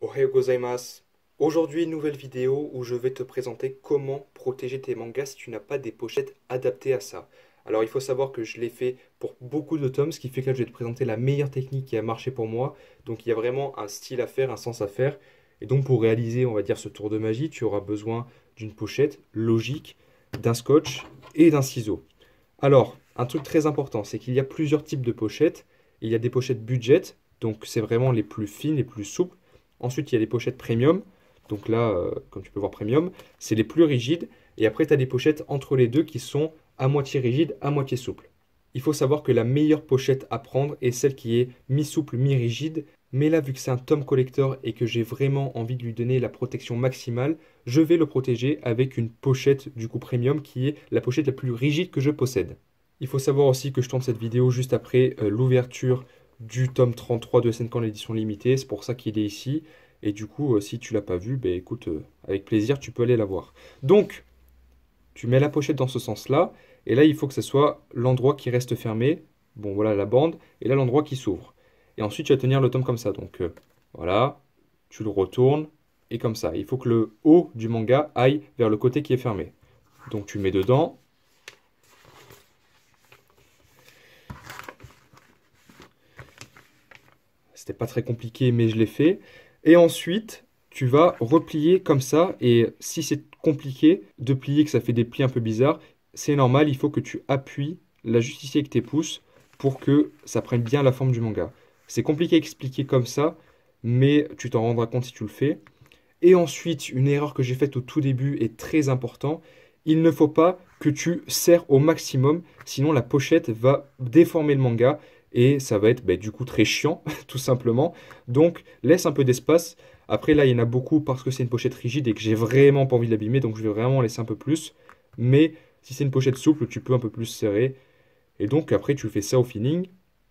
Ohayou gozaimasu. Aujourd'hui, nouvelle vidéo où je vais te présenter comment protéger tes mangas si tu n'as pas des pochettes adaptées à ça. Alors, il faut savoir que je l'ai fait pour beaucoup de tomes, ce qui fait que là, je vais te présenter la meilleure technique qui a marché pour moi. Donc, il y a vraiment un style à faire, un sens à faire. Et donc, pour réaliser, on va dire, ce tour de magie, tu auras besoin d'une pochette logique, d'un scotch et d'un ciseau. Alors, un truc très important, c'est qu'il y a plusieurs types de pochettes. Il y a des pochettes budget, donc c'est vraiment les plus fines, les plus souples. Ensuite, il y a les pochettes premium. Donc là, comme tu peux voir premium, c'est les plus rigides. Et après, tu as des pochettes entre les deux qui sont à moitié rigides, à moitié souples. Il faut savoir que la meilleure pochette à prendre est celle qui est mi-souple, mi-rigide. Mais là, vu que c'est un tome collector et que j'ai vraiment envie de lui donner la protection maximale, je vais le protéger avec une pochette du coup premium qui est la pochette la plus rigide que je possède. Il faut savoir aussi que je tourne cette vidéo juste après l'ouverture du tome 33 de Senkan l'édition limitée. C'est pour ça qu'il est ici. Et du coup, si tu l'as pas vu, ben écoute, avec plaisir, tu peux aller la voir. Donc, tu mets la pochette dans ce sens-là. Et là, il faut que ce soit l'endroit qui reste fermé. Bon, voilà la bande. Et là, l'endroit qui s'ouvre. Et ensuite, tu vas tenir le tome comme ça. Donc, voilà. Tu le retournes. Et comme ça. Il faut que le haut du manga aille vers le côté qui est fermé. Donc, tu mets dedans. C'était pas très compliqué, mais je l'ai fait. Et ensuite, tu vas replier comme ça. Et si c'est compliqué de plier, que ça fait des plis un peu bizarres, c'est normal. Il faut que tu appuies là juste ici avec tes pouces pour que ça prenne bien la forme du manga. C'est compliqué à expliquer comme ça, mais tu t'en rendras compte si tu le fais. Et ensuite, une erreur que j'ai faite au tout début est très importante. Il ne faut pas que tu serres au maximum, sinon la pochette va déformer le manga et ça va être du coup très chiant, tout simplement. Donc laisse un peu d'espace. Après là, il y en a beaucoup parce que c'est une pochette rigide et que j'ai vraiment pas envie de l'abîmer, donc je vais vraiment laisser un peu plus. Mais si c'est une pochette souple, tu peux un peu plus serrer. Et donc après, tu fais ça au feeling.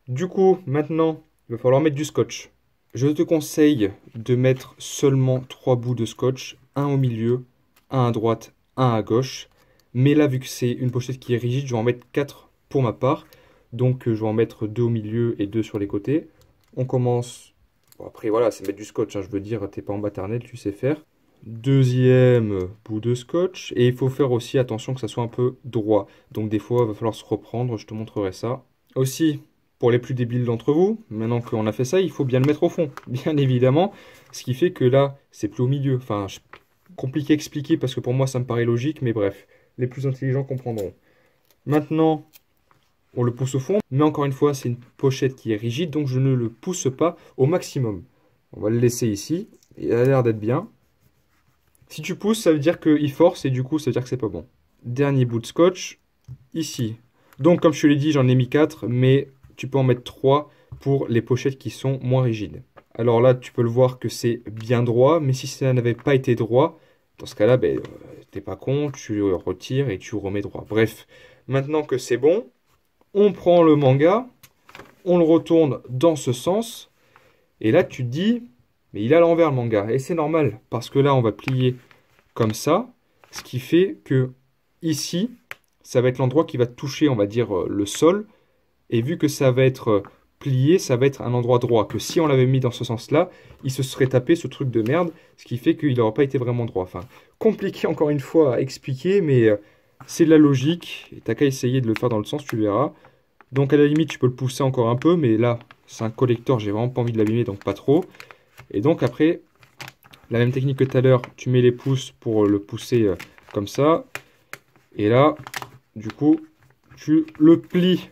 Du coup, maintenant, il va falloir mettre du scotch. Je te conseille de mettre seulement 3 bouts de scotch, un au milieu, un à droite, un à gauche. Mais là, vu que c'est une pochette qui est rigide, je vais en mettre 4 pour ma part. Donc, je vais en mettre 2 au milieu et 2 sur les côtés. On commence. Bon, après, voilà, c'est mettre du scotch, hein, je veux dire, t'es pas en maternelle, tu sais faire. Deuxième bout de scotch. Et il faut faire aussi attention que ça soit un peu droit. Donc, des fois, il va falloir se reprendre, je te montrerai ça. Aussi, pour les plus débiles d'entre vous, maintenant qu'on a fait ça, il faut bien le mettre au fond, bien évidemment. Ce qui fait que là, c'est plus au milieu. Enfin, compliqué à expliquer parce que pour moi, ça me paraît logique, mais bref, les plus intelligents comprendront. Maintenant, on le pousse au fond, mais encore une fois, c'est une pochette qui est rigide, donc je ne le pousse pas au maximum. On va le laisser ici, il a l'air d'être bien. Si tu pousses, ça veut dire qu'il force, et du coup, ça veut dire que c'est pas bon. Dernier bout de scotch, ici. Donc, comme je te l'ai dit, j'en ai mis 4, mais tu peux en mettre 3 pour les pochettes qui sont moins rigides. Alors là, tu peux le voir que c'est bien droit, mais si ça n'avait pas été droit, dans ce cas-là, t'es pas con, tu retires et tu remets droit. Bref, maintenant que c'est bon, on prend le manga, on le retourne dans ce sens, et là tu te dis, mais il est à l'envers le manga, et c'est normal, parce que là on va plier comme ça, ce qui fait que ici, ça va être l'endroit qui va toucher, on va dire, le sol, et vu que ça va être plié, ça va être un endroit droit, que si on l'avait mis dans ce sens-là, il se serait tapé ce truc de merde, ce qui fait qu'il n'aurait pas été vraiment droit. Enfin, compliqué encore une fois à expliquer, mais c'est de la logique, et t'as qu'à essayer de le faire dans le sens, tu verras. Donc à la limite, tu peux le pousser encore un peu, mais là, c'est un collector, j'ai vraiment pas envie de l'abîmer, donc pas trop. Et donc après, la même technique que tout à l'heure, tu mets les pouces pour le pousser comme ça. Et là, du coup, tu le plies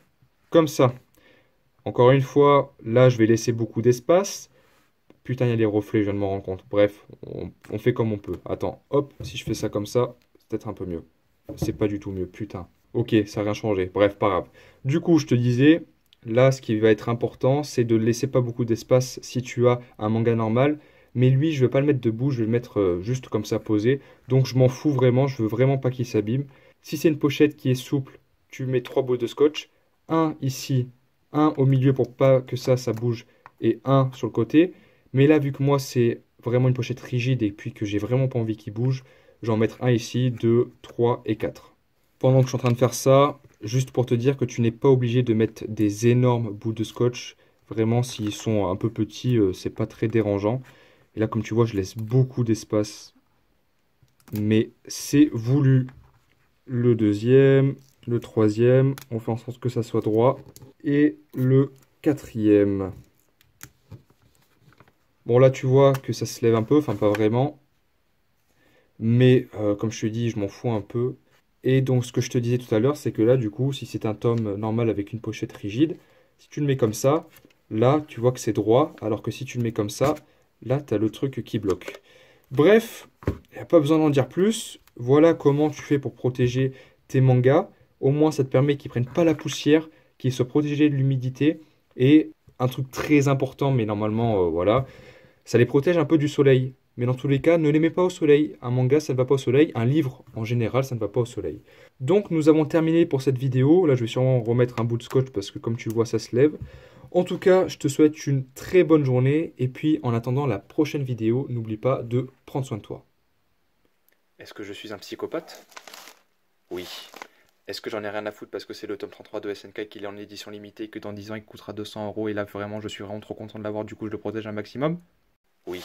comme ça. Encore une fois, là, je vais laisser beaucoup d'espace. Putain, il y a des reflets, je viens de m'en rendre compte. Bref, on fait comme on peut. Attends, hop, si je fais ça comme ça, c'est peut-être un peu mieux. C'est pas du tout mieux, putain. Ok, ça n'a rien changé. Bref, pas grave. Du coup, je te disais, là, ce qui va être important, c'est de laisser pas beaucoup d'espace si tu as un manga normal. Mais lui, je ne vais pas le mettre debout, je vais le mettre juste comme ça posé. Donc, je m'en fous vraiment, je veux vraiment pas qu'il s'abîme. Si c'est une pochette qui est souple, tu mets 3 bouts de scotch. Un ici, un au milieu pour pas que ça bouge, et un sur le côté. Mais là, vu que moi, c'est vraiment une pochette rigide et puis que j'ai vraiment pas envie qu'il bouge, je vais en mettre un ici, 2, 3 et 4. Pendant que je suis en train de faire ça, juste pour te dire que tu n'es pas obligé de mettre des énormes bouts de scotch. Vraiment, s'ils sont un peu petits, c'est pas très dérangeant. Et là, comme tu vois, je laisse beaucoup d'espace. Mais c'est voulu. Le deuxième, le troisième, on fait en sorte que ça soit droit. Et le quatrième. Bon, là, tu vois que ça se lève un peu, enfin pas vraiment. Mais comme je te dis, je m'en fous un peu. Et donc, ce que je te disais tout à l'heure, c'est que là, du coup, si c'est un tome normal avec une pochette rigide, si tu le mets comme ça, là, tu vois que c'est droit. Alors que si tu le mets comme ça, là, tu as le truc qui bloque. Bref, il n'y a pas besoin d'en dire plus. Voilà comment tu fais pour protéger tes mangas. Au moins, ça te permet qu'ils ne prennent pas la poussière, qu'ils soient protégés de l'humidité. Et un truc très important, mais normalement, voilà, ça les protège un peu du soleil. Mais dans tous les cas, ne les mets pas au soleil. Un manga, ça ne va pas au soleil. Un livre, en général, ça ne va pas au soleil. Donc, nous avons terminé pour cette vidéo. Là, je vais sûrement remettre un bout de scotch parce que, comme tu vois, ça se lève. En tout cas, je te souhaite une très bonne journée. Et puis, en attendant la prochaine vidéo, n'oublie pas de prendre soin de toi. Est-ce que je suis un psychopathe? Oui. Est-ce que j'en ai rien à foutre parce que c'est le tome 33 de SNK qu'il est en édition limitée et que dans 10 ans il coûtera 200 € et là vraiment je suis vraiment trop content de l'avoir, du coup je le protège un maximum? Oui.